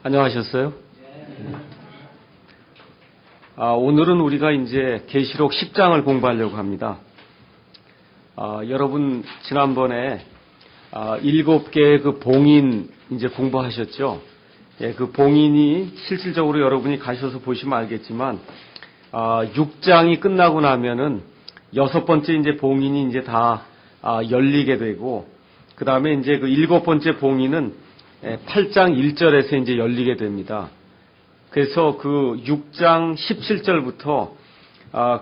안녕하셨어요? 오늘은 우리가 이제 계시록 10장을 공부하려고 합니다. 여러분 지난번에 7개의 그 봉인 이제 공부하셨죠? 예, 그 봉인이 실질적으로 여러분이 가셔서 보시면 알겠지만 6장이 끝나고 나면은 6번째 이제 봉인이 이제 다 열리게 되고, 그 다음에 이제 그 7번째 봉인은 8장 1절에서 이제 열리게 됩니다. 그래서 그 6장 17절부터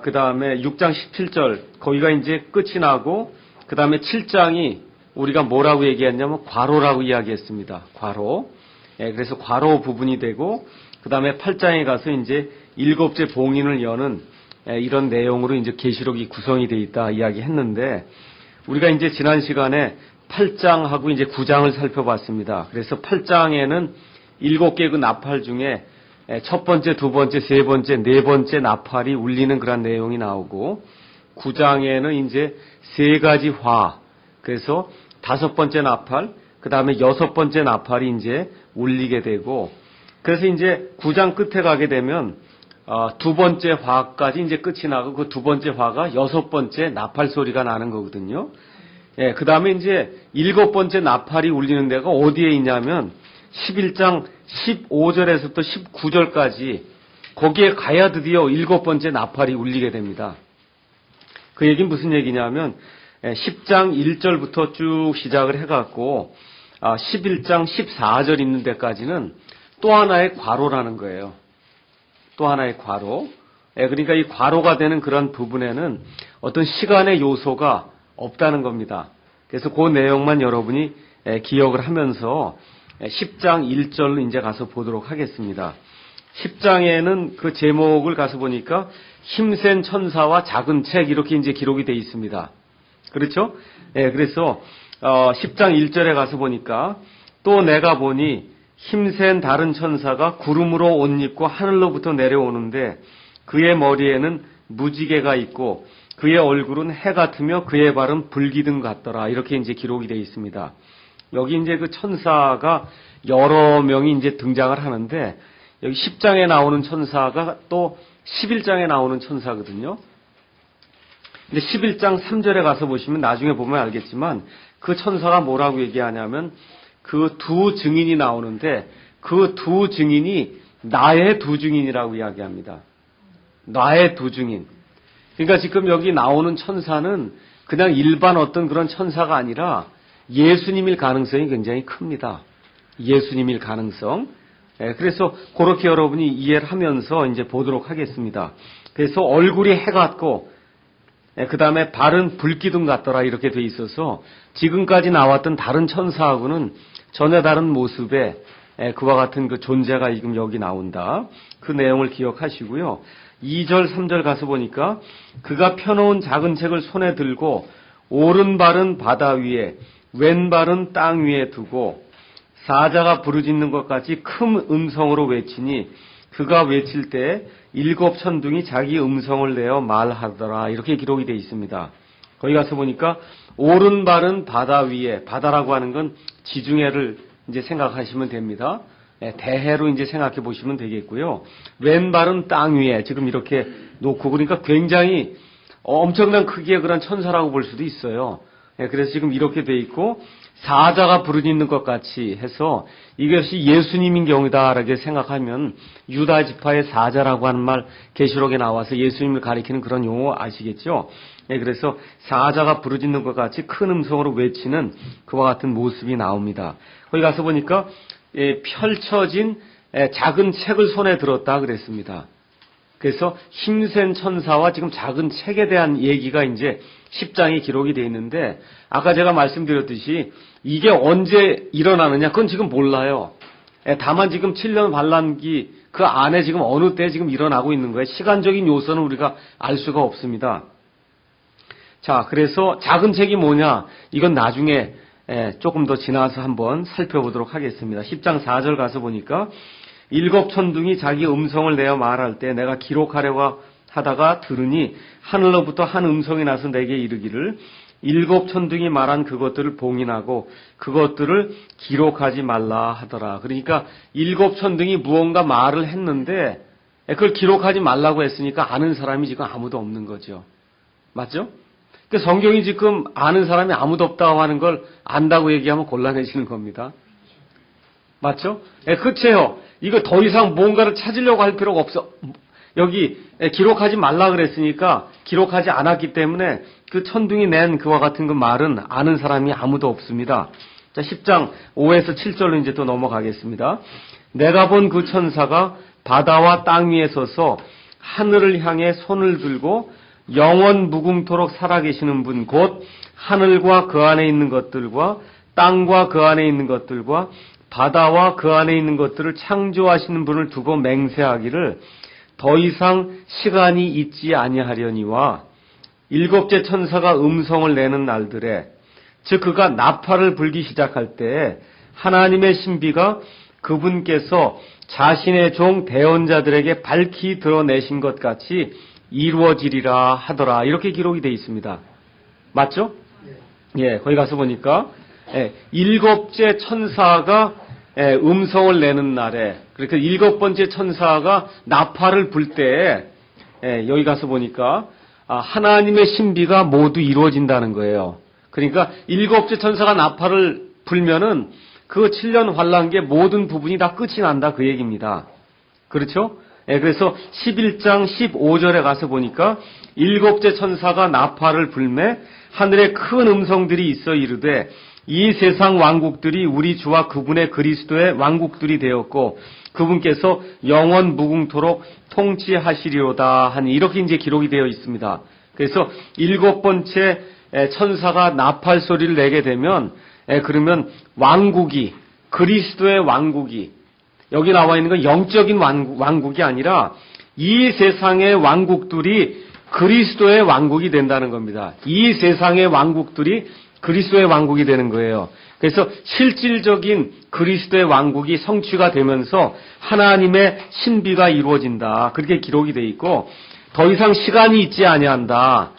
그 다음에 6장 17절 거기가 이제 끝이 나고, 그 다음에 7장이 우리가 뭐라고 얘기했냐면 괄호라고 이야기했습니다. 괄호. 그래서 괄호 부분이 되고, 그 다음에 8장에 가서 이제 7째 봉인을 여는 이런 내용으로 이제 계시록이 구성이 되어 있다 이야기했는데, 우리가 이제 지난 시간에 8장하고 이제 9장을 살펴봤습니다. 그래서 8장에는 7개 그 나팔 중에 첫 번째, 두 번째, 세 번째, 네 번째 나팔이 울리는 그런 내용이 나오고, 9장에는 이제 세 가지 화, 그래서 5번째 나팔, 그 다음에 6번째 나팔이 이제 울리게 되고, 그래서 이제 9장 끝에 가게 되면 두 번째 화까지 이제 끝이 나고, 그 두 번째 화가 6번째 나팔 소리가 나는 거거든요. 예, 그 다음에 이제 7번째 나팔이 울리는 데가 어디에 있냐면 11장 15절에서부터 19절까지 거기에 가야 드디어 7번째 나팔이 울리게 됩니다. 그 얘기는 무슨 얘기냐면 10장 1절부터 쭉 시작을 해갖고 11장 14절 있는 데까지는 또 하나의 괄호라는 거예요. 또 하나의 괄호. 그러니까 이 괄호가 되는 그런 부분에는 어떤 시간의 요소가 없다는 겁니다. 그래서 그 내용만 여러분이 기억을 하면서 10장 1절로 이제 가서 보도록 하겠습니다. 10장에는 그 제목을 가서 보니까 힘센 천사와 작은 책 이렇게 이제 기록이 되어 있습니다. 그렇죠? 그래서 10장 1절에 가서 보니까 또 내가 보니 힘센 다른 천사가 구름으로 옷 입고 하늘로부터 내려오는데 그의 머리에는 무지개가 있고 그의 얼굴은 해 같으며 그의 발은 불기둥 같더라. 이렇게 이제 기록이 되어 있습니다. 여기 이제 그 천사가 여러 명이 이제 등장을 하는데, 여기 10장에 나오는 천사가 또 11장에 나오는 천사거든요. 근데 11장 3절에 가서 보시면 나중에 보면 알겠지만 그 천사가 뭐라고 얘기하냐면 그 두 증인이 나오는데 그 두 증인이 나의 두 증인이라고 이야기합니다. 나의 두 증인. 그러니까 지금 여기 나오는 천사는 그냥 일반 어떤 그런 천사가 아니라 예수님일 가능성이 굉장히 큽니다. 예수님일 가능성. 그래서 그렇게 여러분이 이해를 하면서 이제 보도록 하겠습니다. 그래서 얼굴이 해 같고, 그 다음에 발은 불기둥 같더라 이렇게 돼 있어서 지금까지 나왔던 다른 천사하고는 전혀 다른 모습의 그와 같은 그 존재가 지금 여기 나온다. 그 내용을 기억하시고요. 2절, 3절 가서 보니까 그가 펴놓은 작은 책을 손에 들고 오른발은 바다 위에 왼발은 땅 위에 두고 사자가 부르짖는 것 같이 큰 음성으로 외치니 그가 외칠 때 7 천둥이 자기 음성을 내어 말하더라. 이렇게 기록이 되어 있습니다. 거기 가서 보니까 오른발은 바다 위에, 바다라고 하는 건 지중해를 이제 생각하시면 됩니다. 대해로 이제 생각해 보시면 되겠고요. 왼발은 땅 위에 지금 이렇게 놓고, 그러니까 굉장히 엄청난 크기의 그런 천사라고 볼 수도 있어요. 그래서 지금 이렇게 돼 있고, 사자가 부르짖는 것 같이 해서 이것이 예수님인 경우다라고 생각하면 유다 지파의 사자라고 하는 말 계시록에 나와서 예수님을 가리키는 그런 용어 아시겠죠? 그래서 사자가 부르짖는 것 같이 큰 음성으로 외치는 그와 같은 모습이 나옵니다. 거기 가서 보니까 펼쳐진 작은 책을 손에 들었다 그랬습니다. 그래서 힘센 천사와 지금 작은 책에 대한 얘기가 이제 10장에 기록이 되어 있는데, 아까 제가 말씀드렸듯이 이게 언제 일어나느냐 그건 지금 몰라요. 다만 지금 7년 반란기 그 안에 지금 어느 때 지금 일어나고 있는 거예요. 시간적인 요소는 우리가 알 수가 없습니다. 자, 그래서 작은 책이 뭐냐, 이건 나중에 조금 더 지나서 한번 살펴보도록 하겠습니다. 10장 4절 가서 보니까 7 천둥이 자기 음성을 내어 말할 때 내가 기록하려고 하다가 들으니 하늘로부터 한 음성이 나서 내게 이르기를 일곱 천둥이 말한 그것들을 봉인하고 그것들을 기록하지 말라 하더라. 그러니까 일곱 천둥이 무언가 말을 했는데 그걸 기록하지 말라고 했으니까 아는 사람이 지금 아무도 없는 거죠. 맞죠? 그러니까 성경이 지금 아는 사람이 아무도 없다고 하는 걸 안다고 얘기하면 곤란해지는 겁니다. 맞죠? 그렇죠. 이거 더 이상 뭔가를 찾으려고 할 필요가 없어. 여기 기록하지 말라 그랬으니까 기록하지 않았기 때문에 그 천둥이 낸 그와 같은 그 말은 아는 사람이 아무도 없습니다. 자, 10장 5에서 7절로 이제 또 넘어가겠습니다. 내가 본 그 천사가 바다와 땅 위에 서서 하늘을 향해 손을 들고 영원 무궁토록 살아계시는 분 곧 하늘과 그 안에 있는 것들과 땅과 그 안에 있는 것들과 바다와 그 안에 있는 것들을 창조하시는 분을 두고 맹세하기를 더 이상 시간이 있지 아니하려니와 일곱째 천사가 음성을 내는 날들에 즉 그가 나팔을 불기 시작할 때에 하나님의 신비가 그분께서 자신의 종 대언자들에게 밝히 드러내신 것 같이 이루어지리라 하더라. 이렇게 기록이 되어 있습니다. 맞죠? 예, 거기 가서 보니까 일곱째 천사가 음성을 내는 날에 그러니까 일곱 번째 천사가 나팔을 불 때에 여기 가서 보니까 하나님의 신비가 모두 이루어진다는 거예요. 그러니까 일곱째 천사가 나팔을 불면은 그 7년 환란기의 모든 부분이 다 끝이 난다 그 얘기입니다. 그렇죠? 그래서 11장 15절에 가서 보니까 일곱째 천사가 나팔을 불매 하늘에 큰 음성들이 있어 이르되 이 세상 왕국들이 우리 주와 그분의 그리스도의 왕국들이 되었고 그분께서 영원 무궁토록 통치하시리로다 하니 이렇게 이제 기록이 되어 있습니다. 그래서 일곱 번째 천사가 나팔 소리를 내게 되면 그러면 왕국이 그리스도의 왕국이 여기 나와 있는 건 영적인 왕국이 아니라 이 세상의 왕국들이 그리스도의 왕국이 된다는 겁니다. 이 세상의 왕국들이 그리스도의 왕국이 되는 거예요. 그래서 실질적인 그리스도의 왕국이 성취가 되면서 하나님의 신비가 이루어진다. 그렇게 기록이 되어 있고 더 이상 시간이 있지 아니한다.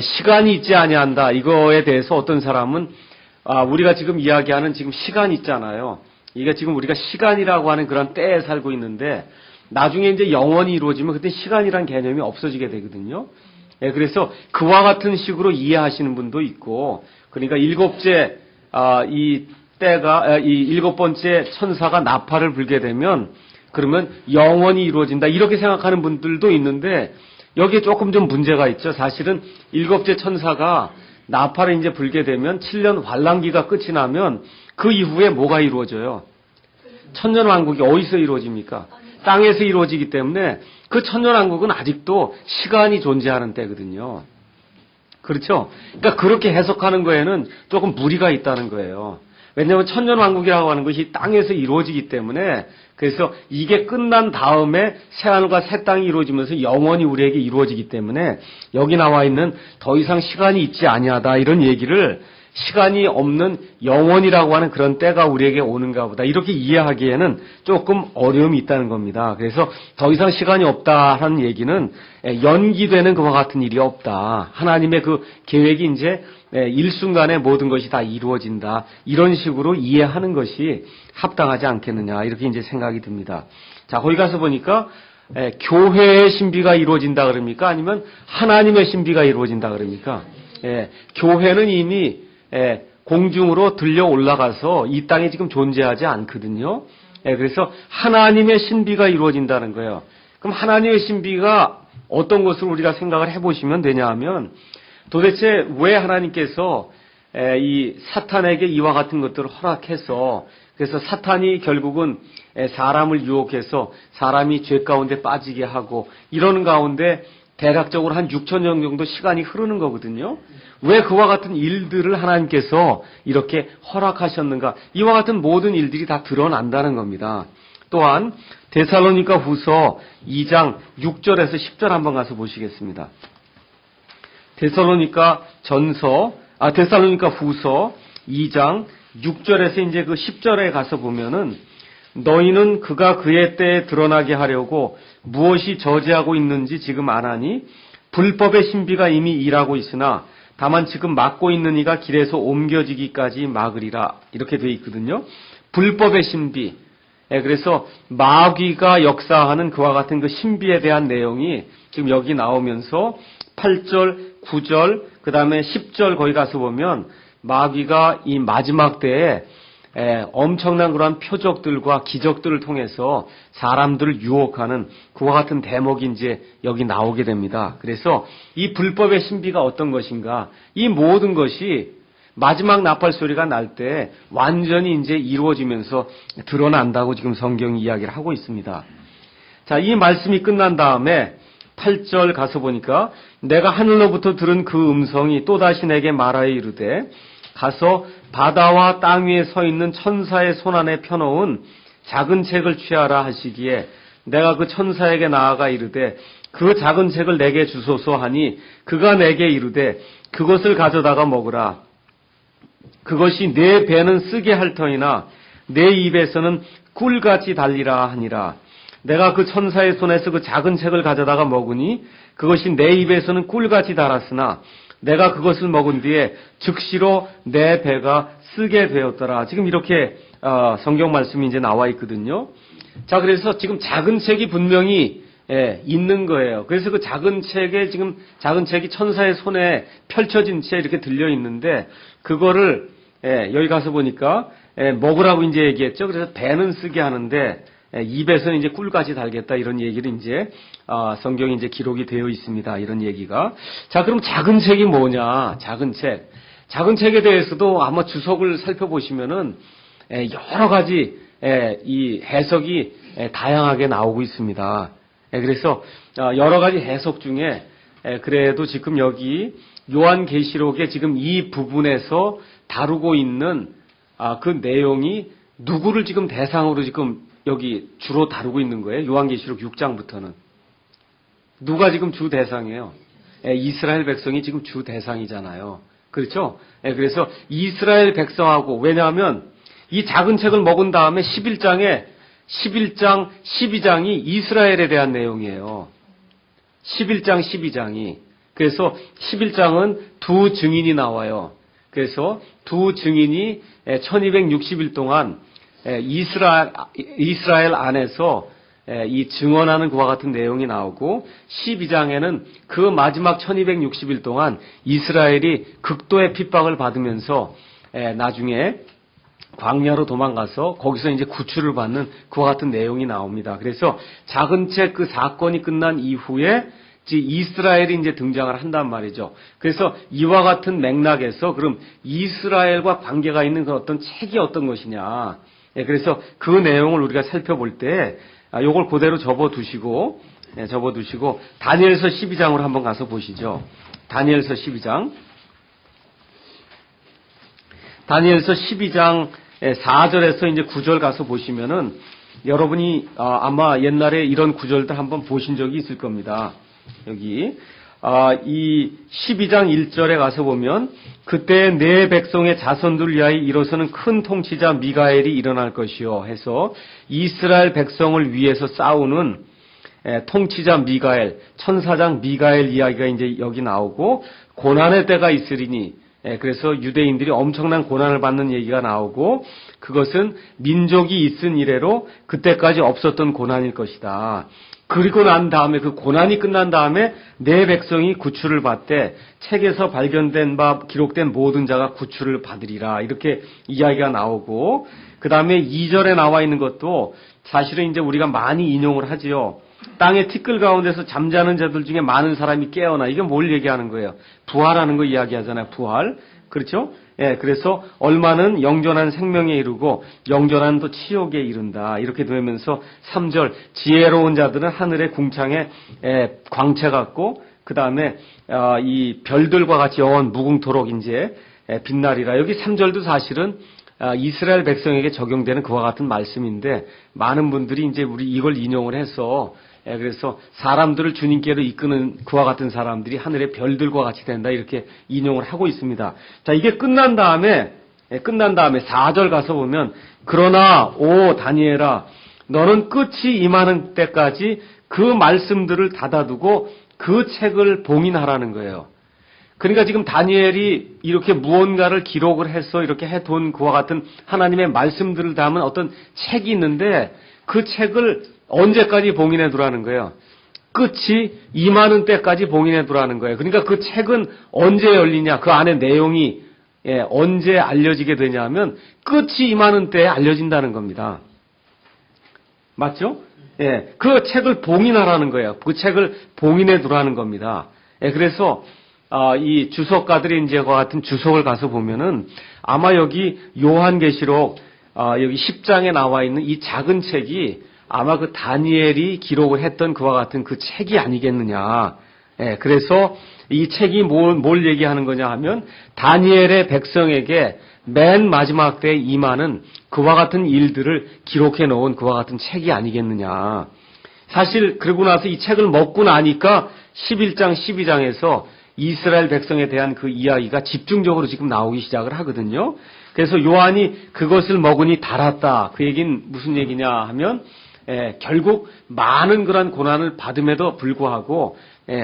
시간이 있지 아니한다. 이거에 대해서 어떤 사람은 우리가 지금 이야기하는 지금 시간 있잖아요. 이게 지금 우리가 시간이라고 하는 그런 때에 살고 있는데 나중에 이제 영원히 이루어지면 그때 시간이란 개념이 없어지게 되거든요. 그래서 그와 같은 식으로 이해하시는 분도 있고 그러니까 일곱째 이 때가 이 일곱 번째 천사가 나팔을 불게 되면 그러면 영원히 이루어진다 이렇게 생각하는 분들도 있는데 여기에 조금 좀 문제가 있죠. 사실은 일곱째 천사가 나팔을 이제 불게 되면 7년 환란기가 끝이 나면 그 이후에 뭐가 이루어져요? 천년 왕국이 어디서 이루어집니까? 땅에서 이루어지기 때문에 그 천년 왕국은 아직도 시간이 존재하는 때거든요. 그렇죠? 그러니까 그렇게 해석하는 거에는 조금 무리가 있다는 거예요. 왜냐하면 천년 왕국이라고 하는 것이 땅에서 이루어지기 때문에 그래서 이게 끝난 다음에 새하늘과 새 땅이 이루어지면서 영원히 우리에게 이루어지기 때문에 여기 나와 있는 더 이상 시간이 있지 아니하다 이런 얘기를 시간이 없는 영원이라고 하는 그런 때가 우리에게 오는가 보다 이렇게 이해하기에는 조금 어려움이 있다는 겁니다. 그래서 더 이상 시간이 없다 하는 얘기는 연기되는 그와 같은 일이 없다. 하나님의 그 계획이 이제 일순간에 모든 것이 다 이루어진다. 이런 식으로 이해하는 것이 합당하지 않겠느냐 이렇게 이제 생각이 듭니다. 자, 거기 가서 보니까 교회의 신비가 이루어진다 그럽니까? 아니면 하나님의 신비가 이루어진다 그럽니까? 교회는 이미 공중으로 들려 올라가서 이 땅에 지금 존재하지 않거든요. 그래서 하나님의 신비가 이루어진다는 거예요. 그럼 하나님의 신비가 어떤 것을 우리가 생각을 해보시면 되냐 하면 도대체 왜 하나님께서 이 사탄에게 이와 같은 것들을 허락해서 그래서 사탄이 결국은 사람을 유혹해서 사람이 죄 가운데 빠지게 하고 이러는 가운데 대략적으로 한 6,000년 정도 시간이 흐르는 거거든요. 왜 그와 같은 일들을 하나님께서 이렇게 허락하셨는가? 이와 같은 모든 일들이 다 드러난다는 겁니다. 또한 데살로니가 후서 2장 6절에서 10절 한번 가서 보시겠습니다. 데살로니가 후서 2장 6절에서 이제 그 10절에 가서 보면은 너희는 그가 그의 때에 드러나게 하려고 무엇이 저지하고 있는지 지금 아나니 불법의 신비가 이미 일하고 있으나 다만 지금 막고 있는 이가 길에서 옮겨지기까지 막으리라. 이렇게 돼 있거든요. 불법의 신비. 그래서 마귀가 역사하는 그와 같은 그 신비에 대한 내용이 지금 여기 나오면서 8절, 9절, 그 다음에 10절 거기 가서 보면 마귀가 이 마지막 때에 엄청난 그러한 표적들과 기적들을 통해서 사람들을 유혹하는 그와 같은 대목이 이제 여기 나오게 됩니다. 그래서 이 불법의 신비가 어떤 것인가? 이 모든 것이 마지막 나팔 소리가 날 때 완전히 이제 이루어지면서 드러난다고 지금 성경이 이야기를 하고 있습니다. 자, 이 말씀이 끝난 다음에 8절 가서 보니까 내가 하늘로부터 들은 그 음성이 또다시 내게 말하여 이르되 가서 바다와 땅 위에 서 있는 천사의 손안에 펴놓은 작은 책을 취하라 하시기에 내가 그 천사에게 나아가 이르되 그 작은 책을 내게 주소서 하니 그가 내게 이르되 그것을 가져다가 먹으라. 그것이 내 배는 쓰게 할 터이나 내 입에서는 꿀같이 달리라 하니라. 내가 그 천사의 손에서 그 작은 책을 가져다가 먹으니 그것이 내 입에서는 꿀같이 달았으나 내가 그것을 먹은 뒤에 즉시로 내 배가 쓰게 되었더라. 지금 이렇게 성경 말씀이 이제 나와 있거든요. 자, 그래서 지금 작은 책이 분명히 있는 거예요. 그래서 그 작은 책에 지금 작은 책이 천사의 손에 펼쳐진 채 이렇게 들려 있는데 그거를 여기 가서 보니까 먹으라고 이제 얘기했죠. 그래서 배는 쓰게 하는데 입에서는 이제 꿀까지 달겠다 이런 얘기를 이제 성경에 이제 기록이 되어 있습니다. 이런 얘기가. 자, 그럼 작은 책이 뭐냐? 작은 책. 작은 책에 대해서도 아마 주석을 살펴보시면은 여러 가지 이 해석이 다양하게 나오고 있습니다. 그래서 여러 가지 해석 중에 그래도 지금 여기 요한계시록에 지금 이 부분에서 다루고 있는 그 내용이 누구를 지금 대상으로 지금 여기 주로 다루고 있는 거예요. 요한계시록 6장부터는. 누가 지금 주 대상이에요? 이스라엘 백성이 지금 주 대상이잖아요. 그렇죠? 그래서 이스라엘 백성하고, 왜냐하면 이 작은 책을 먹은 다음에 11장, 12장이 이스라엘에 대한 내용이에요. 11장, 12장이. 그래서 11장은 두 증인이 나와요. 그래서 두 증인이 1260일 동안 이스라엘 안에서 이 증언하는 그와 같은 내용이 나오고 12장에는 그 마지막 1260일 동안 이스라엘이 극도의 핍박을 받으면서 나중에 광야로 도망가서 거기서 이제 구출을 받는 그와 같은 내용이 나옵니다. 그래서 작은 책 그 사건이 끝난 이후에 이스라엘이 이제 등장을 한단 말이죠. 그래서 이와 같은 맥락에서 그럼 이스라엘과 관계가 있는 그 어떤 책이 어떤 것이냐. 그래서 그 내용을 우리가 살펴볼 때 요걸 그대로 접어두시고 다니엘서 12장으로 한번 가서 보시죠. 다니엘서 12장. 다니엘서 12장 4절에서 이제 9절 가서 보시면은 여러분이 아마 옛날에 이런 구절들 한번 보신 적이 있을 겁니다. 여기 이 12장 1절에 가서 보면 그때 내 백성의 자손들 위하여 일어서는 큰 통치자 미가엘이 일어날 것이요 해서 이스라엘 백성을 위해서 싸우는 통치자 미가엘, 천사장 미가엘 이야기가 이제 여기 나오고 고난의 때가 있으리니 그래서 유대인들이 엄청난 고난을 받는 얘기가 나오고 그것은 민족이 있은 이래로 그때까지 없었던 고난일 것이다. 그리고 난 다음에 그 고난이 끝난 다음에 내 백성이 구출을 받되 책에서 발견된 바 기록된 모든 자가 구출을 받으리라 이렇게 이야기가 나오고 그 다음에 2절에 나와 있는 것도 사실은 이제 우리가 많이 인용을 하지요. 땅의 티끌 가운데서 잠자는 자들 중에 많은 사람이 깨어나. 이게 뭘 얘기하는 거예요? 부활하는 거 이야기하잖아요. 부활. 그렇죠? 그래서 얼마는 영존한 생명에 이르고 영존한 또 치욕에 이른다. 이렇게 되면서 3절 지혜로운 자들은 하늘의 궁창에 광채 같고 그 다음에 이 별들과 같이 영원 무궁토록 이제 빛나리라. 여기 3절도 사실은 이스라엘 백성에게 적용되는 그와 같은 말씀인데 많은 분들이 이제 우리 이걸 인용을 해서 그래서 사람들을 주님께로 이끄는 그와 같은 사람들이 하늘의 별들과 같이 된다 이렇게 인용을 하고 있습니다. 자, 이게 끝난 다음에 4절 가서 보면 그러나 오 다니엘아 너는 끝이 임하는 때까지 그 말씀들을 닫아두고 그 책을 봉인하라는 거예요. 그러니까 지금 다니엘이 이렇게 무언가를 기록을 해서 이렇게 해둔 그와 같은 하나님의 말씀들을 담은 어떤 책이 있는데 그 책을 언제까지 봉인해 두라는 거예요. 끝이 임하는 때까지 봉인해 두라는 거예요. 그러니까 그 책은 언제 열리냐, 그 안에 내용이 언제 알려지게 되냐 하면 끝이 임하는 때에 알려진다는 겁니다. 맞죠? 그 책을 봉인하라는 거예요. 그 책을 봉인해 두라는 겁니다. 그래서 이 주석가들이 이제 그와 같은 주석을 가서 보면은 아마 여기 요한계시록 여기 10장에 나와 있는 이 작은 책이 아마 그 다니엘이 기록을 했던 그와 같은 그 책이 아니겠느냐. 그래서 이 책이 뭘 얘기하는 거냐 하면 다니엘의 백성에게 맨 마지막 때에 임하는 그와 같은 일들을 기록해 놓은 그와 같은 책이 아니겠느냐. 사실 그러고 나서 이 책을 먹고 나니까 11장, 12장에서 이스라엘 백성에 대한 그 이야기가 집중적으로 지금 나오기 시작을 하거든요. 그래서 요한이 그것을 먹으니 달았다. 그 얘기는 무슨 얘기냐 하면 결국 많은 그런 고난을 받음에도 불구하고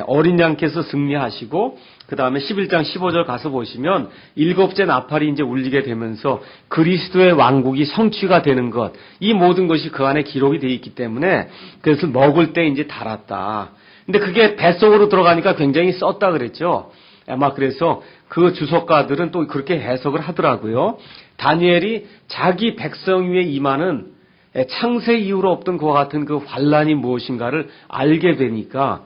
어린 양께서 승리하시고 그 다음에 11장 15절 가서 보시면 일곱째 나팔이 이제 울리게 되면서 그리스도의 왕국이 성취가 되는 것, 이 모든 것이 그 안에 기록이 되어 있기 때문에 그것을 먹을 때 이제 달았다. 근데 그게 뱃속으로 들어가니까 굉장히 썼다 그랬죠. 아마 그래서 그 주석가들은 또 그렇게 해석을 하더라고요. 다니엘이 자기 백성 위에 임하는 창세 이후로 없던 그와 같은 그 환란이 무엇인가를 알게 되니까,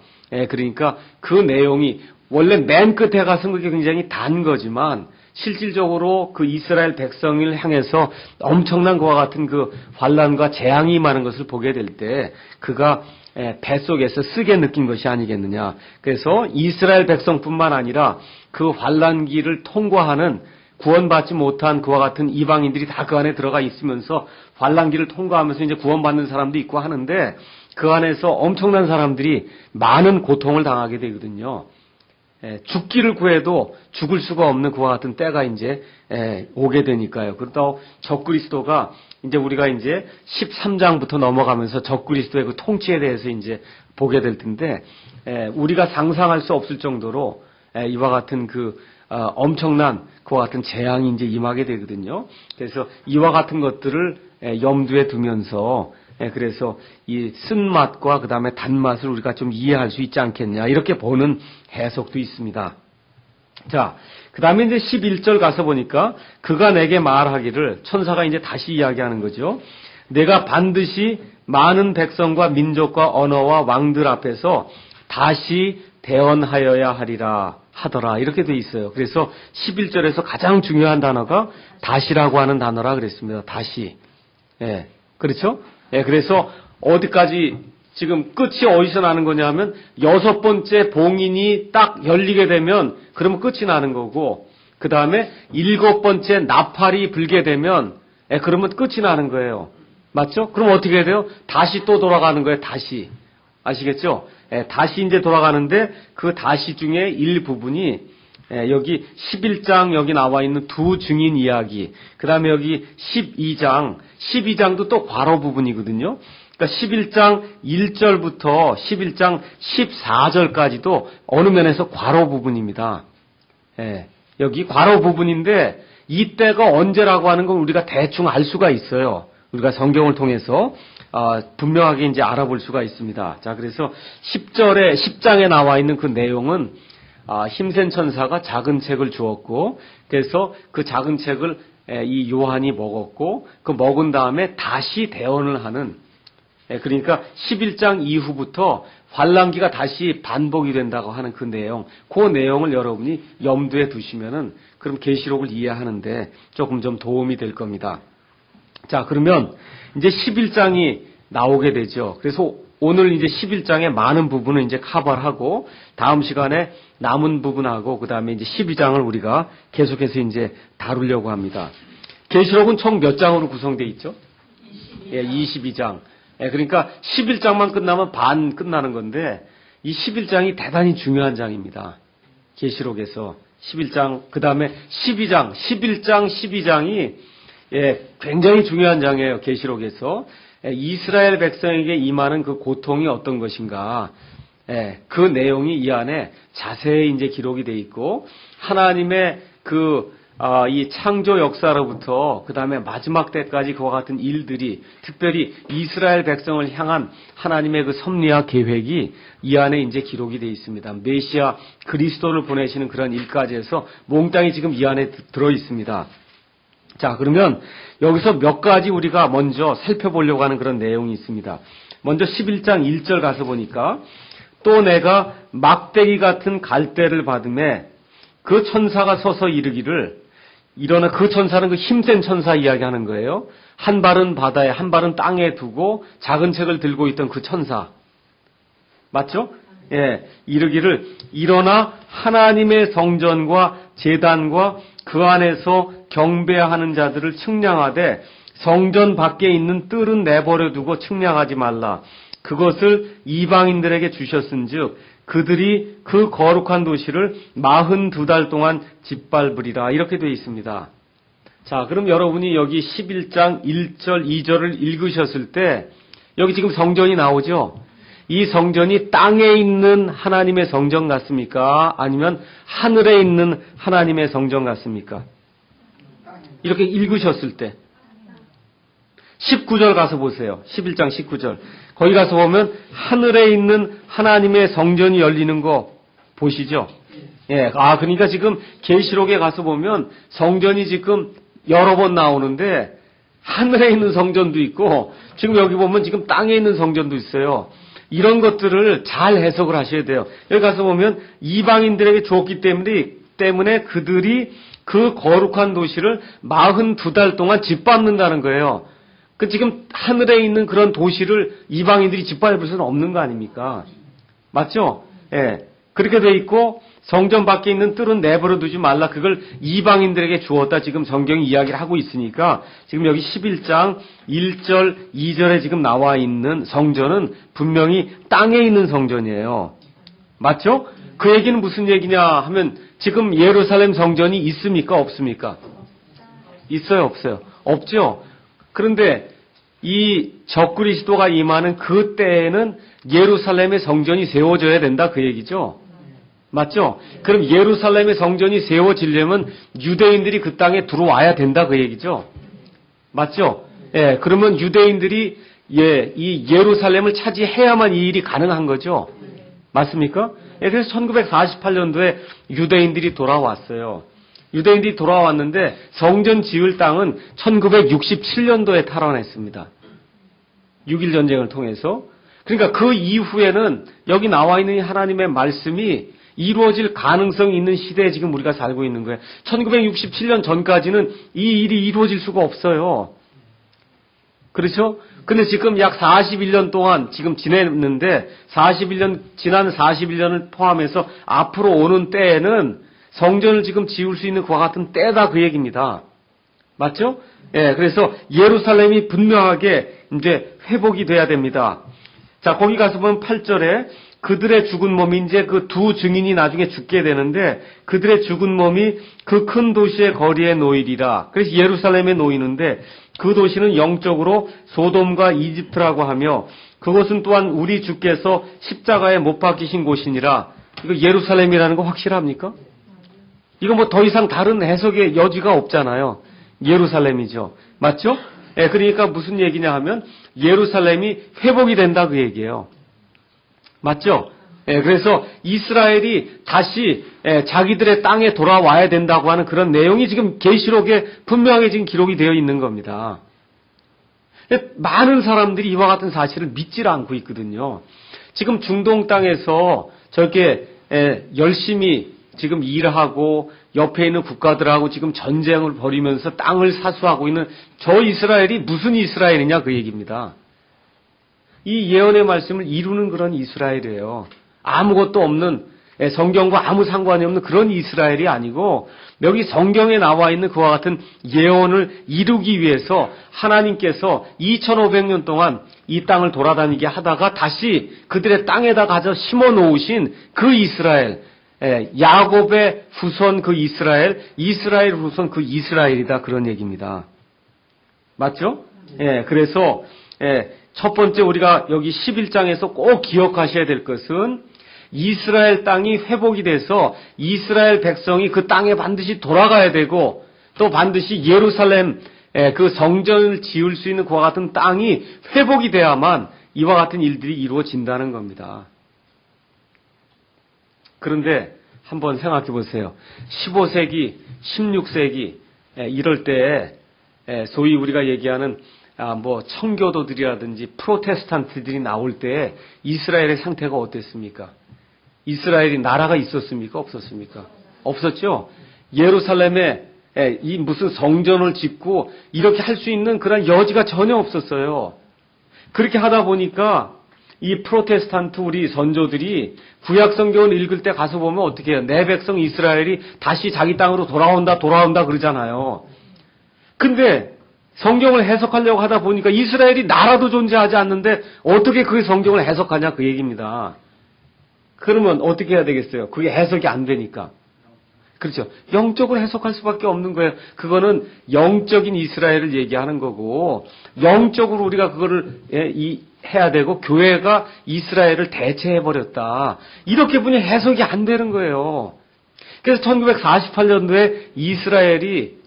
그러니까 그 내용이 원래 맨 끝에 가서 그게 굉장히 단 거지만 실질적으로 그 이스라엘 백성을 향해서 엄청난 그와 같은 그 환란과 재앙이 임하는 것을 보게 될 때 그가 뱃속에서 쓰게 느낀 것이 아니겠느냐. 그래서 이스라엘 백성뿐만 아니라 그 환란기를 통과하는 구원받지 못한 그와 같은 이방인들이 다 그 안에 들어가 있으면서 환란기를 통과하면서 이제 구원받는 사람도 있고 하는데 그 안에서 엄청난 사람들이 많은 고통을 당하게 되거든요. 죽기를 구해도 죽을 수가 없는 그와 같은 때가 이제 오게 되니까요. 그렇다고 적그리스도가 이제 우리가 이제 13장부터 넘어가면서 적그리스도의 그 통치에 대해서 이제 보게 될 텐데 우리가 상상할 수 없을 정도로 이와 같은 그 엄청난 그와 같은 재앙이 이제 임하게 되거든요. 그래서 이와 같은 것들을 염두에 두면서 그래서 이 쓴맛과 그 다음에 단맛을 우리가 좀 이해할 수 있지 않겠냐 이렇게 보는 해석도 있습니다. 자, 그 다음에 이제 11절 가서 보니까 그가 내게 말하기를 천사가 이제 다시 이야기하는 거죠. 내가 반드시 많은 백성과 민족과 언어와 왕들 앞에서 다시 대언하여야 하리라 하더라 이렇게 돼 있어요. 그래서 11절에서 가장 중요한 단어가 다시라고 하는 단어라 그랬습니다. 다시. 그렇죠? 그래서 어디까지 지금 끝이 어디서 나는 거냐면 6번째 봉인이 딱 열리게 되면 그러면 끝이 나는 거고 그 다음에 7번째 나팔이 불게 되면 그러면 끝이 나는 거예요. 맞죠? 그럼 어떻게 해야 돼요? 다시 또 돌아가는 거예요. 다시. 아시겠죠? 다시 이제 돌아가는데 그 다시 중에 일부분이 여기 11장 여기 나와 있는 두 증인 이야기 그 다음에 여기 12장도 또 괄호 부분이거든요. 그러니까 11장 1절부터 11장 14절까지도 어느 면에서 괄호 부분입니다. 여기 괄호 부분인데 이때가 언제라고 하는 건 우리가 대충 알 수가 있어요. 우리가 성경을 통해서 분명하게 이제 알아볼 수가 있습니다. 자, 그래서 10장에 나와 있는 그 내용은 힘센 천사가 작은 책을 주었고 그래서 그 작은 책을 이 요한이 먹었고 그 먹은 다음에 다시 대언을 하는 그러니까 11장 이후부터 환란기가 다시 반복이 된다고 하는 그 내용을 여러분이 염두에 두시면은 그럼 계시록을 이해하는데 조금 좀 도움이 될 겁니다. 자, 그러면 이제 11장이 나오게 되죠. 그래서 오늘 이제 11장의 많은 부분을 이제 커버를 하고 다음 시간에 남은 부분하고 그 다음에 이제 12장을 우리가 계속해서 이제 다루려고 합니다. 계시록은 총 몇 장으로 구성되어 있죠? 22장. 그러니까 11장만 끝나면 반 끝나는 건데 이 11장이 대단히 중요한 장입니다. 계시록에서 11장 그 다음에 12장, 11장, 12장이 굉장히 중요한 장이에요. 계시록에서 이스라엘 백성에게 임하는 그 고통이 어떤 것인가 그 내용이 이 안에 자세히 이제 기록이 돼 있고, 하나님의 이 창조 역사로부터 그 다음에 마지막 때까지 그와 같은 일들이, 특별히 이스라엘 백성을 향한 하나님의 그 섭리와 계획이 이 안에 이제 기록이 돼 있습니다. 메시아 그리스도를 보내시는 그런 일까지 해서 몽땅이 지금 이 안에 들어 있습니다. 자, 그러면 여기서 몇 가지 우리가 먼저 살펴보려고 하는 그런 내용이 있습니다. 먼저 11장 1절 가서 보니까, 또 내가 막대기 같은 갈대를 받음에 그 천사가 서서 이르기를, 일어나, 그 천사는 그 힘센 천사 이야기하는 거예요. 한 발은 바다에 한 발은 땅에 두고 작은 책을 들고 있던 그 천사. 맞죠? 이르기를, 일어나 하나님의 성전과 제단과 그 안에서 경배하는 자들을 측량하되 성전 밖에 있는 뜰은 내버려 두고 측량하지 말라. 그것을 이방인들에게 주셨은즉 그들이 그 거룩한 도시를 42달 동안 짓밟으리라. 이렇게 되어 있습니다. 자, 그럼 여러분이 여기 11장 1절, 2절을 읽으셨을 때 여기 지금 성전이 나오죠? 이 성전이 땅에 있는 하나님의 성전 같습니까? 아니면 하늘에 있는 하나님의 성전 같습니까? 이렇게 읽으셨을 때 19절 가서 보세요. 11장 19절. 거기 가서 보면 하늘에 있는 하나님의 성전이 열리는 거 보시죠? 그러니까 지금 계시록에 가서 보면 성전이 지금 여러 번 나오는데 하늘에 있는 성전도 있고 지금 여기 보면 지금 땅에 있는 성전도 있어요. 이런 것들을 잘 해석을 하셔야 돼요. 여기 가서 보면 이방인들에게 주었기 때문에 그들이 그 거룩한 도시를 42달 동안 짓밟는다는 거예요. 지금 하늘에 있는 그런 도시를 이방인들이 짓밟을 수는 없는 거 아닙니까? 맞죠? 그렇게 돼 있고 성전 밖에 있는 뜰은 내버려 두지 말라. 그걸 이방인들에게 주었다. 지금 성경이 이야기를 하고 있으니까 지금 여기 11장 1절, 2절에 지금 나와 있는 성전은 분명히 땅에 있는 성전이에요. 맞죠? 그 얘기는 무슨 얘기냐 하면 지금 예루살렘 성전이 있습니까? 없습니까? 있어요? 없어요? 없죠? 그런데 이 적그리스도가 임하는 그 때에는 예루살렘의 성전이 세워져야 된다 그 얘기죠. 맞죠? 그럼 예루살렘의 성전이 세워지려면 유대인들이 그 땅에 들어와야 된다 그 얘기죠. 맞죠? 그러면 유대인들이 이 예루살렘을 차지해야만 이 일이 가능한 거죠. 맞습니까? 그래서 1948년도에 유대인들이 돌아왔어요. 유대인들이 돌아왔는데 성전 지을 땅은 1967년도에 탈환했습니다. 6.1 전쟁을 통해서. 그러니까 그 이후에는 여기 나와 있는 하나님의 말씀이 이루어질 가능성이 있는 시대에 지금 우리가 살고 있는 거예요. 1967년 전까지는 이 일이 이루어질 수가 없어요. 그렇죠? 근데 지금 약 41년 동안 지금 지냈는데 지난 41년을 포함해서 앞으로 오는 때에는 성전을 지금 지을 수 있는 그와 같은 때다 그 얘기입니다. 맞죠? 그래서 예루살렘이 분명하게 이제 회복이 돼야 됩니다. 자, 거기 가서 보면 8절에 그들의 죽은 몸이 이제 그 두 증인이 나중에 죽게 되는데 그들의 죽은 몸이 그 큰 도시의 거리에 놓이리라. 그래서 예루살렘에 놓이는데 그 도시는 영적으로 소돔과 이집트라고 하며 그것은 또한 우리 주께서 십자가에 못 박히신 곳이니라. 이거 예루살렘이라는 거 확실합니까? 이거 뭐 더 이상 다른 해석의 여지가 없잖아요. 예루살렘이죠. 맞죠? 그러니까 무슨 얘기냐 하면 예루살렘이 회복이 된다 그 얘기예요. 맞죠? 그래서 이스라엘이 다시 자기들의 땅에 돌아와야 된다고 하는 그런 내용이 지금 계시록에 분명하게 지금 기록이 되어 있는 겁니다. 많은 사람들이 이와 같은 사실을 믿질 않고 있거든요. 지금 중동 땅에서 저렇게 열심히 지금 일하고 옆에 있는 국가들하고 지금 전쟁을 벌이면서 땅을 사수하고 있는 저 이스라엘이 무슨 이스라엘이냐 그 얘기입니다. 이 예언의 말씀을 이루는 그런 이스라엘이에요. 아무것도 없는 성경과 아무 상관이 없는 그런 이스라엘이 아니고 여기 성경에 나와 있는 그와 같은 예언을 이루기 위해서 하나님께서 2500년 동안 이 땅을 돌아다니게 하다가 다시 그들의 땅에다 가져 심어 놓으신 그 이스라엘, 야곱의 후손 그 이스라엘 후손 그 이스라엘이다 그런 얘기입니다. 맞죠? 그래서 첫 번째 우리가 여기 11장에서 꼭 기억하셔야 될 것은 이스라엘 땅이 회복이 돼서 이스라엘 백성이 그 땅에 반드시 돌아가야 되고 또 반드시 예루살렘 그 성전을 지을 수 있는 그와 같은 땅이 회복이 돼야만 이와 같은 일들이 이루어진다는 겁니다. 그런데 한번 생각해 보세요. 15세기, 16세기 이럴 때 소위 우리가 얘기하는 뭐 청교도들이라든지 프로테스탄트들이 나올 때 이스라엘의 상태가 어땠습니까? 이스라엘이 나라가 있었습니까? 없었습니까? 없었죠. 예루살렘에 이 무슨 성전을 짓고 이렇게 할 수 있는 그런 여지가 전혀 없었어요. 그렇게 하다 보니까 이 프로테스탄트 우리 선조들이 구약 성경을 읽을 때 가서 보면 어떻게 해요? 내 백성 이스라엘이 다시 자기 땅으로 돌아온다 그러잖아요. 근데 성경을 해석하려고 하다 보니까 이스라엘이 나라도 존재하지 않는데 어떻게 그 성경을 해석하냐 그 얘기입니다. 그러면 어떻게 해야 되겠어요? 그게 해석이 안 되니까. 그렇죠. 영적으로 해석할 수밖에 없는 거예요. 그거는 영적인 이스라엘을 얘기하는 거고 영적으로 우리가 그거를 해야 되고 교회가 이스라엘을 대체해버렸다. 이렇게 보니 해석이 안 되는 거예요. 그래서 1948년도에 이스라엘이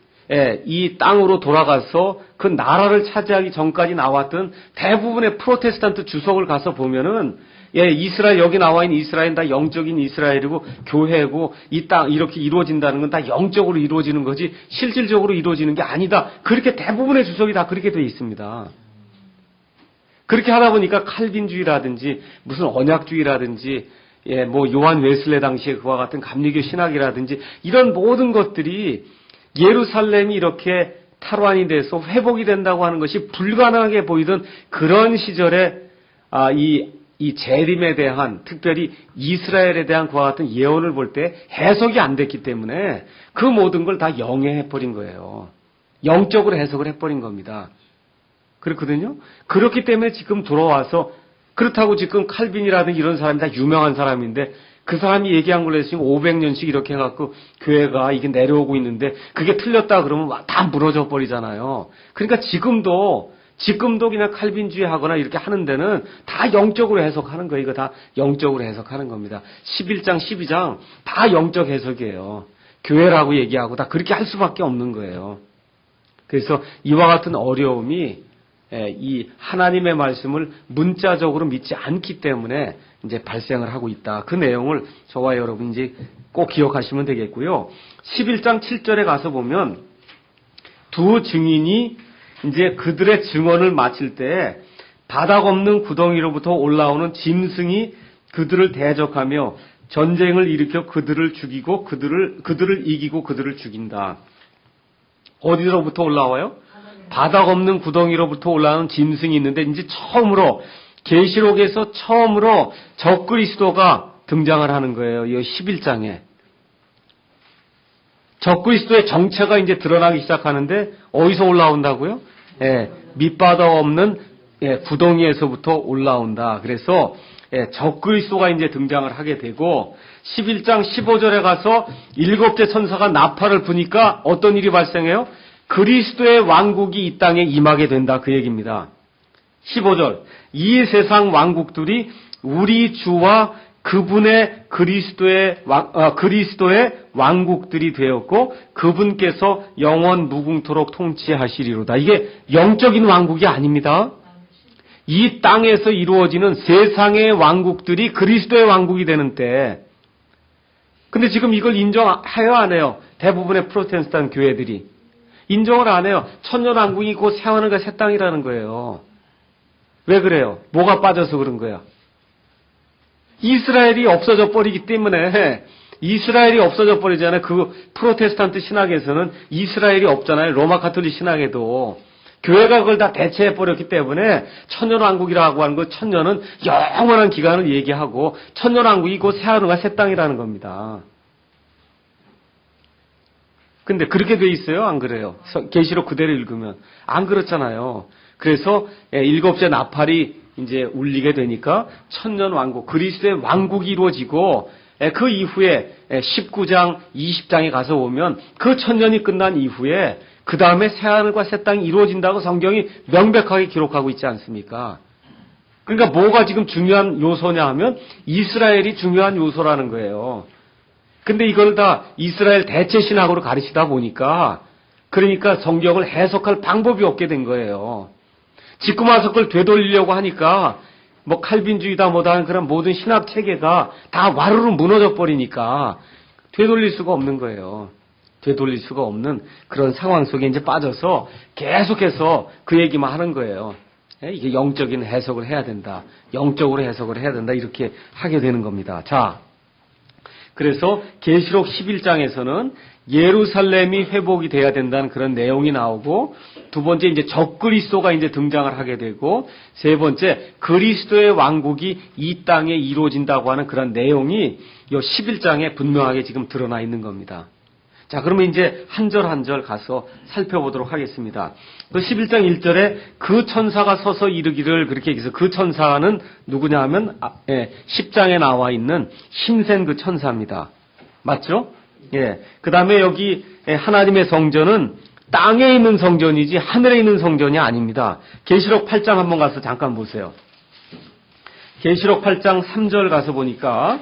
이 땅으로 돌아가서 그 나라를 차지하기 전까지 나왔던 대부분의 프로테스탄트 주석을 가서 보면은 이스라엘 여기 나와 있는 이스라엘은 다 영적인 이스라엘이고 교회고 이 땅 이렇게 이루어진다는 건 다 영적으로 이루어지는 거지 실질적으로 이루어지는 게 아니다. 그렇게 대부분의 주석이 다 그렇게 돼 있습니다. 그렇게 하다 보니까 칼빈주의라든지 무슨 언약주의라든지 뭐 요한 웨슬레 당시에 그와 같은 감리교 신학이라든지 이런 모든 것들이 예루살렘이 이렇게 탈환이 돼서 회복이 된다고 하는 것이 불가능하게 보이던 그런 시절에 이 재림에 대한 특별히 이스라엘에 대한 그와 같은 예언을 볼 때 해석이 안 됐기 때문에 그 모든 걸 다 영해해버린 거예요. 영적으로 해석을 해버린 겁니다. 그렇거든요. 그렇기 때문에 지금 돌아와서 그렇다고 지금 칼빈이라든지 이런 사람이 다 유명한 사람인데 그 사람이 얘기한 걸로 해서 지금 500년씩 이렇게 해갖고 교회가 이게 내려오고 있는데 그게 틀렸다 그러면 다 무너져 버리잖아요. 그러니까 지금도 그냥 칼빈주의 하거나 이렇게 하는 데는 다 영적으로 해석하는 거예요. 이거 다 영적으로 해석하는 겁니다. 11장, 12장 다 영적 해석이에요. 교회라고 얘기하고 다 그렇게 할 수밖에 없는 거예요. 그래서 이와 같은 어려움이 이 하나님의 말씀을 문자적으로 믿지 않기 때문에 이제 발생을 하고 있다. 그 내용을 저와 여러분 이제 꼭 기억하시면 되겠고요. 11장 7절에 가서 보면 두 증인이 이제 그들의 증언을 마칠 때 바닥 없는 구덩이로부터 올라오는 짐승이 그들을 대적하며 전쟁을 일으켜 그들을 죽이고 그들을 이기고 그들을 죽인다. 어디로부터 올라와요? 바닥 없는 구덩이로부터 올라오는 짐승이 있는데 이제 처음으로 계시록에서 처음으로 적그리스도가 등장을 하는 거예요. 이 11장에. 적그리스도의 정체가 이제 드러나기 시작하는데 어디서 올라온다고요? 밑바닥 없는 구덩이에서부터 올라온다. 그래서 적그리스도가 이제 등장을 하게 되고 11장 15절에 가서 일곱째 천사가 나팔을 부니까 어떤 일이 발생해요? 그리스도의 왕국이 이 땅에 임하게 된다. 그 얘기입니다. 15절. 이 세상 왕국들이 우리 주와 그분의 그리스도의 왕국들이 되었고 그분께서 영원 무궁토록 통치하시리로다. 이게 영적인 왕국이 아닙니다. 이 땅에서 이루어지는 세상의 왕국들이 그리스도의 왕국이 되는 때. 근데 지금 이걸 인정해요, 안 해요? 대부분의 프로테스탄트 교회들이. 인정을 안 해요. 천년왕국이 곧 새하늘과 새 땅이라는 거예요. 왜 그래요? 뭐가 빠져서 그런 거야? 이스라엘이 없어져 버리기 때문에. 이스라엘이 없어져 버리잖아요. 그 프로테스탄트 신학에서는 이스라엘이 없잖아요. 로마 가톨릭 신학에도. 교회가 그걸 다 대체해 버렸기 때문에 천년왕국이라고 하는 거, 천년은 영원한 기간을 얘기하고 천년왕국이 곧 새하늘과 새 땅이라는 겁니다. 근데 그렇게 돼 있어요? 안 그래요? 계시록 그대로 읽으면. 안 그렇잖아요. 그래서 일곱째 나팔이 이제 울리게 되니까 천년왕국, 그리스도의 왕국이 이루어지고 그 이후에 19장, 20장에 가서 보면 그 천년이 끝난 이후에 그 다음에 새하늘과 새 땅이 이루어진다고 성경이 명백하게 기록하고 있지 않습니까? 그러니까 뭐가 지금 중요한 요소냐 하면 이스라엘이 중요한 요소라는 거예요. 근데 이걸 다 이스라엘 대체 신학으로 가르치다 보니까 그러니까 성경을 해석할 방법이 없게 된 거예요. 지구마석을 되돌리려고 하니까 뭐 칼빈주의다 뭐다 하는 그런 모든 신학 체계가 다 와르르 무너져 버리니까 되돌릴 수가 없는 거예요. 되돌릴 수가 없는 그런 상황 속에 이제 빠져서 계속해서 그 얘기만 하는 거예요. 이게 영적인 해석을 해야 된다. 영적으로 해석을 해야 된다. 이렇게 하게 되는 겁니다. 자, 그래서 계시록 11장에서는 예루살렘이 회복이 돼야 된다는 그런 내용이 나오고, 두 번째 이제 적그리스도가 이제 등장을 하게 되고, 세 번째 그리스도의 왕국이 이 땅에 이루어진다고 하는 그런 내용이 이 11장에 분명하게 지금 드러나 있는 겁니다. 자, 그러면 이제 한 절 한 절 가서 살펴보도록 하겠습니다. 그 11장 1절에 그 천사가 서서 이르기를 그렇게 얘기해서 그 천사는 누구냐 하면 10장에 나와 있는 힘센 그 천사입니다. 맞죠? 예. 그 다음에 여기 하나님의 성전은 땅에 있는 성전이지 하늘에 있는 성전이 아닙니다. 계시록 8장 한번 가서 잠깐 보세요. 계시록 8장 3절 가서 보니까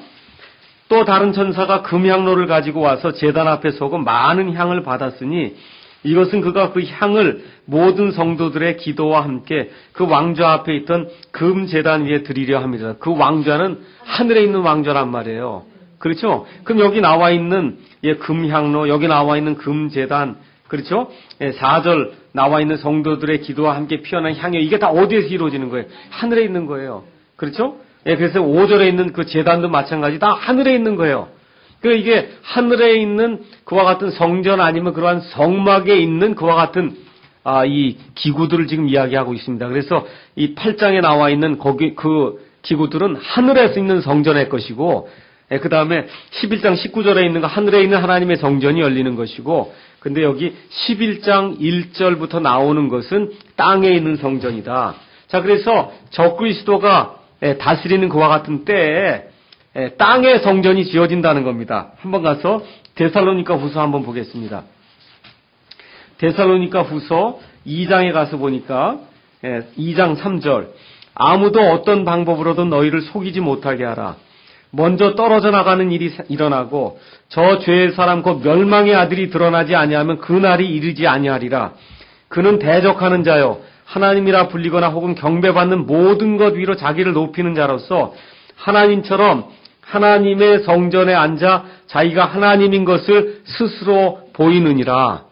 또 다른 천사가 금향로를 가지고 와서 제단 앞에 서고 많은 향을 받았으니 이것은 그가 그 향을 모든 성도들의 기도와 함께 그 왕좌 앞에 있던 금 제단 위에 드리려 합니다. 그 왕좌는 하늘에 있는 왕좌란 말이에요. 그렇죠? 그럼 여기 나와 있는 금향로, 여기 나와 있는 금 제단, 그렇죠? 4절 나와 있는 성도들의 기도와 함께 피어난 향이 이게 다 어디에서 이루어지는 거예요? 하늘에 있는 거예요. 그렇죠? 그래서 5절에 있는 그 제단도 마찬가지 다 하늘에 있는 거예요. 그 이게 하늘에 있는 그와 같은 성전 아니면 그러한 성막에 있는 그와 같은 이 기구들을 지금 이야기하고 있습니다. 그래서 이 8장에 나와 있는 거기 그 기구들은 하늘에서 있는 성전의 것이고, 그 다음에 11장 19절에 있는 거 하늘에 있는 하나님의 성전이 열리는 것이고, 근데 여기 11장 1절부터 나오는 것은 땅에 있는 성전이다. 자, 그래서 적그리스도가 다스리는 그와 같은 때에 땅의 성전이 지어진다는 겁니다. 한번 가서 데살로니가 후서 한번 보겠습니다. 데살로니가 후서 2장에 가서 보니까 2장 3절 아무도 어떤 방법으로든 너희를 속이지 못하게 하라. 먼저 떨어져 나가는 일이 일어나고 저 죄의 사람 곧 멸망의 아들이 드러나지 아니하면 그날이 이르지 아니하리라. 그는 대적하는 자요 하나님이라 불리거나 혹은 경배받는 모든 것 위로 자기를 높이는 자로서 하나님처럼 하나님의 성전에 앉아 자기가 하나님인 것을 스스로 보이느니라.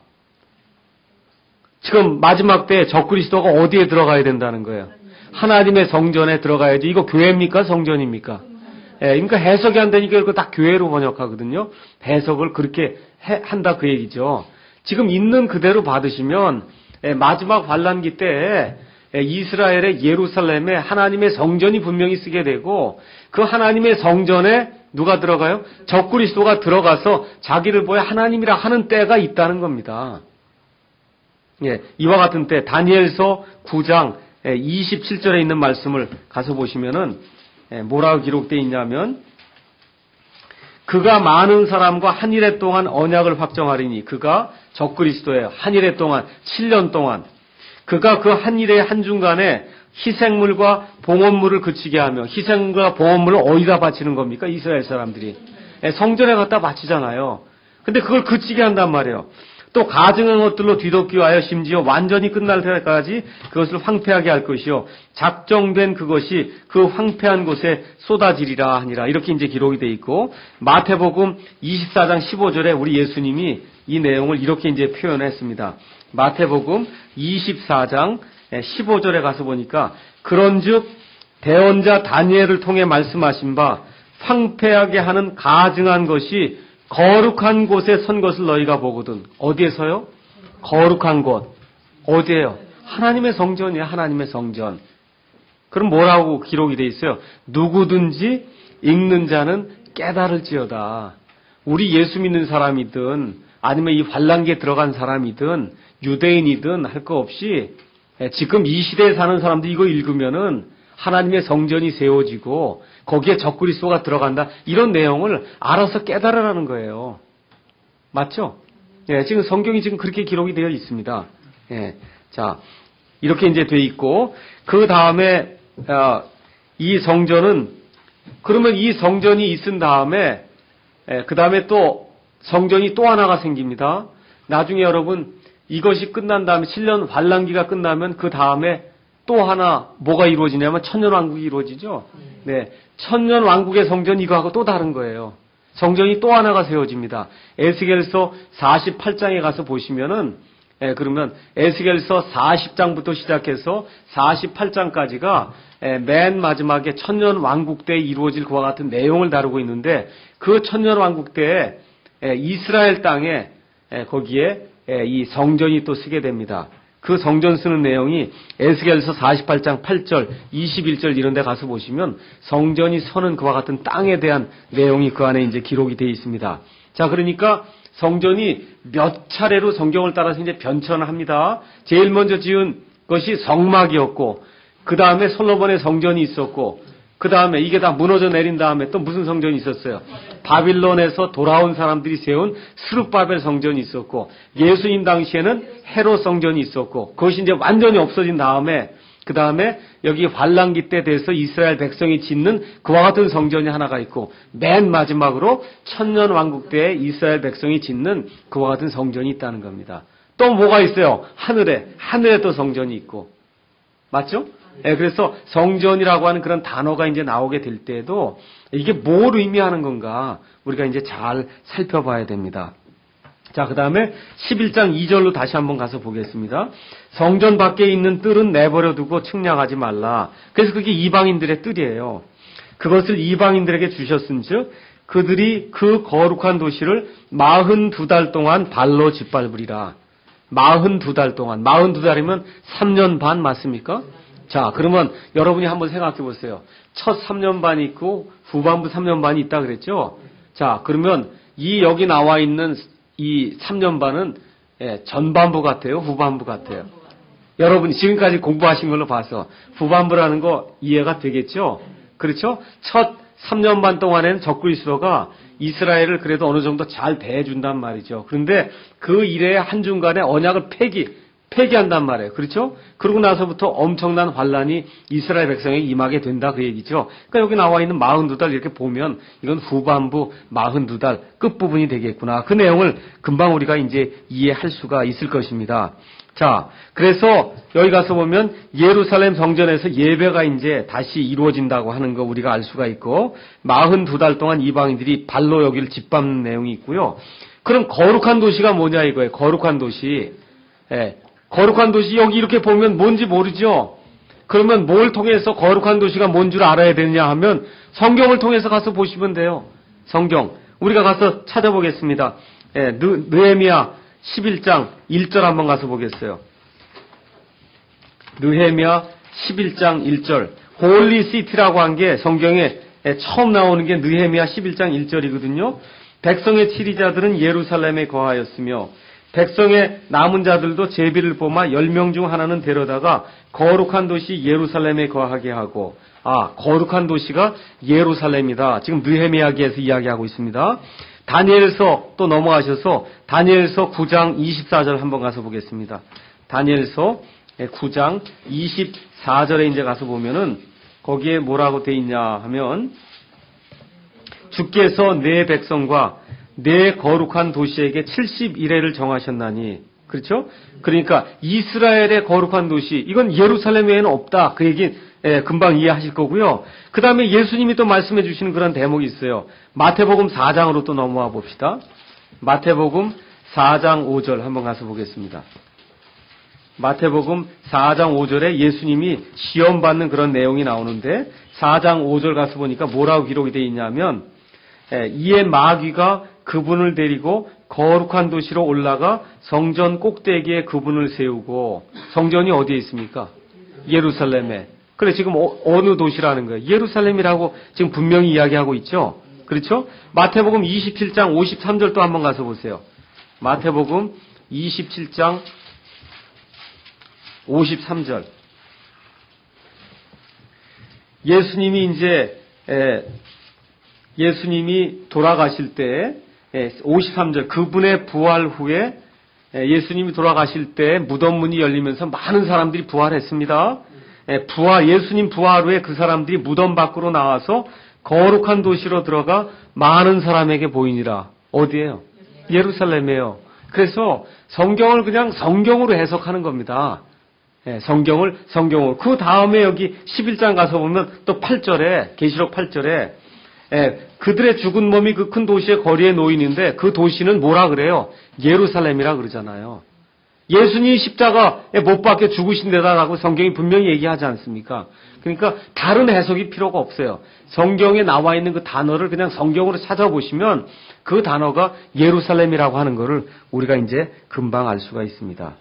지금 마지막 때 적그리스도가 어디에 들어가야 된다는 거예요? 하나님의 성전에 들어가야지. 이거 교회입니까? 성전입니까? 그러니까 해석이 안 되니까 이거 다 교회로 번역하거든요. 해석을 그렇게 한다 그 얘기죠. 지금 있는 그대로 받으시면 마지막 환란기 때에 이스라엘의 예루살렘에 하나님의 성전이 분명히 쓰게 되고 그 하나님의 성전에 누가 들어가요? 적그리스도가 들어가서 자기를 보여 하나님이라 하는 때가 있다는 겁니다. 이와 같은 때 다니엘서 9장 27절에 있는 말씀을 가서 보시면은 뭐라고 기록되어 있냐면 그가 많은 사람과 한 일해 동안 언약을 확정하리니 그가 적그리스도예요. 한 일해 동안 7년 동안 그가 그 한 일의 한중간에 희생물과 봉헌물을 그치게 하며 희생과 봉헌물을 어디다 바치는 겁니까? 이스라엘 사람들이 성전에 갖다 바치잖아요. 근데 그걸 그치게 한단 말이에요. 또 가증한 것들로 뒤덮기 위하여 심지어 완전히 끝날 때까지 그것을 황폐하게 할 것이요 작정된 그것이 그 황폐한 곳에 쏟아지리라 하니라. 이렇게 이제 기록이 돼 있고 마태복음 24장 15절에 우리 예수님이 이 내용을 이렇게 이제 표현했습니다. 마태복음 24장 15절에 가서 보니까 그런즉 대언자 다니엘을 통해 말씀하신 바 황폐하게 하는 가증한 것이 거룩한 곳에 선 것을 너희가 보거든. 어디에서요? 거룩한 곳. 어디에요? 하나님의 성전이에요. 하나님의 성전. 그럼 뭐라고 기록이 돼 있어요? 누구든지 읽는 자는 깨달을지어다. 우리 예수 믿는 사람이든 아니면 이 환란기에 들어간 사람이든 유대인이든 할 거 없이 지금 이 시대에 사는 사람도 이거 읽으면은 하나님의 성전이 세워지고 거기에 적그리스도가 들어간다. 이런 내용을 알아서 깨달으라는 거예요. 맞죠? 지금 성경이 지금 그렇게 기록이 되어 있습니다. 자, 이렇게 이제 돼 있고 그 다음에 이 성전은 그러면 이 성전이 있은 다음에 그 다음에 또 성전이 또 하나가 생깁니다. 나중에 여러분 이것이 끝난 다음에 7년 환란기가 끝나면 그 다음에 또 하나 뭐가 이루어지냐면 천년왕국이 이루어지죠. 네, 천년왕국의 성전이 이거하고 또 다른 거예요. 성전이 또 하나가 세워집니다. 에스겔서 48장에 가서 보시면은 그러면 에스겔서 40장부터 시작해서 48장까지가 맨 마지막에 천년왕국 때 이루어질 그와 같은 내용을 다루고 있는데 그 천년왕국 때에 이스라엘 땅에 거기에 이 성전이 또 쓰게 됩니다. 그 성전 쓰는 내용이 에스겔서 48장 8절, 21절 이런 데 가서 보시면 성전이 서는 그와 같은 땅에 대한 내용이 그 안에 이제 기록이 되어 있습니다. 자, 그러니까 성전이 몇 차례로 성경을 따라서 이제 변천을 합니다. 제일 먼저 지은 것이 성막이었고, 그 다음에 솔로몬의 성전이 있었고, 그 다음에 이게 다 무너져 내린 다음에 또 무슨 성전이 있었어요? 바빌론에서 돌아온 사람들이 세운 스룹바벨 성전이 있었고, 예수님 당시에는 헤롯 성전이 있었고, 그것이 이제 완전히 없어진 다음에, 그 다음에 여기 환란기 때 돼서 이스라엘 백성이 짓는 그와 같은 성전이 하나가 있고, 맨 마지막으로 천년왕국 때에 이스라엘 백성이 짓는 그와 같은 성전이 있다는 겁니다. 또 뭐가 있어요? 하늘에 또 성전이 있고. 맞죠? 예, 그래서 성전이라고 하는 그런 단어가 이제 나오게 될 때에도 이게 뭘 의미하는 건가 우리가 이제 잘 살펴봐야 됩니다. 자, 그 다음에 11장 2절로 다시 한번 가서 보겠습니다. 성전 밖에 있는 뜰은 내버려 두고 측량하지 말라. 그래서 그게 이방인들의 뜰이에요. 그것을 이방인들에게 주셨은즉 그들이 그 거룩한 도시를 42달 동안 발로 짓밟으리라. 42달 동안. 42달이면 3년 반 맞습니까? 자, 그러면 여러분이 한번 생각해 보세요. 첫 3년 반이 있고 후반부 3년 반이 있다 그랬죠? 자, 그러면 이 여기 나와 있는 이 3년 반은 전반부 같아요? 후반부 같아요? 여러분이 지금까지 공부하신 걸로 봐서 후반부라는 거 이해가 되겠죠? 그렇죠? 첫 3년 반 동안에는 적그리스도가 이스라엘을 그래도 어느 정도 잘 대해준단 말이죠. 그런데 그 일의 한중간에 언약을 폐기한단 말이에요. 그렇죠? 그러고 나서부터 엄청난 환란이 이스라엘 백성에 임하게 된다 그 얘기죠. 그러니까 여기 나와 있는 42달 이렇게 보면 이건 후반부 42달 끝부분이 되겠구나. 그 내용을 금방 우리가 이제 이해할 수가 있을 것입니다. 자, 그래서 여기 가서 보면 예루살렘 성전에서 예배가 이제 다시 이루어진다고 하는 거 우리가 알 수가 있고 42달 동안 이방인들이 발로 여기를 짓밟는 내용이 있고요. 그럼 거룩한 도시가 뭐냐 이거예요. 거룩한 도시. 거룩한 도시 여기 이렇게 보면 뭔지 모르죠. 그러면 뭘 통해서 거룩한 도시가 뭔 줄 알아야 되느냐 하면 성경을 통해서 가서 보시면 돼요. 성경. 우리가 가서 찾아보겠습니다. 느헤미야 11장 1절 한번 가서 보겠어요. 느헤미야 11장 1절. 홀리 시티라고 한 게 성경에 처음 나오는 게 느헤미야 11장 1절이거든요. 백성의 치리자들은 예루살렘에 거하였으며 백성의 남은 자들도 제비를 뽑아 10명 중 하나는 데려다가 거룩한 도시 예루살렘에 거하게 하고, 거룩한 도시가 예루살렘이다. 지금 느헤미야기에서 이야기하고 있습니다. 다니엘서 또 넘어가셔서 다니엘서 9장 24절 한번 가서 보겠습니다. 다니엘서 9장 24절에 이제 가서 보면은 거기에 뭐라고 돼 있냐 하면 주께서 내 백성과 내 거룩한 도시에게 70일회를 정하셨나니. 그렇죠? 그러니까 이스라엘의 거룩한 도시 이건 예루살렘 외에는 없다. 그 얘기 금방 이해하실 거고요. 그 다음에 예수님이 또 말씀해 주시는 그런 대목이 있어요. 마태복음 4장으로 또 넘어와 봅시다. 마태복음 4장 5절 한번 가서 보겠습니다. 마태복음 4장 5절에 예수님이 시험 받는 그런 내용이 나오는데 4장 5절 가서 보니까 뭐라고 기록이 되어 있냐면 이에 마귀가 그분을 데리고 거룩한 도시로 올라가 성전 꼭대기에 그분을 세우고. 성전이 어디에 있습니까? 예루살렘에. 그래 지금 어느 도시라는 거예요? 예루살렘이라고 지금 분명히 이야기하고 있죠. 그렇죠? 마태복음 27장 53절도 한번 가서 보세요. 마태복음 27장 53절. 예수님이 돌아가실 때 53절 그분의 부활 후에 예수님이 돌아가실 때 무덤 문이 열리면서 많은 사람들이 부활했습니다. 예수님 부활 후에 그 사람들이 무덤 밖으로 나와서 거룩한 도시로 들어가 많은 사람에게 보이니라. 어디예요? 예루살렘이에요. 그래서 성경을 그냥 성경으로 해석하는 겁니다. 성경으로. 그 다음에 여기 11장 가서 보면 또 8절에, 계시록 8절에, 그들의 죽은 몸이 그 큰 도시의 거리에 놓이는데 그 도시는 뭐라 그래요? 예루살렘이라 그러잖아요. 예수님이 십자가에 못 박혀 죽으신 데다라고 성경이 분명히 얘기하지 않습니까? 그러니까 다른 해석이 필요가 없어요. 성경에 나와 있는 그 단어를 그냥 성경으로 찾아보시면 그 단어가 예루살렘이라고 하는 것을 우리가 이제 금방 알 수가 있습니다.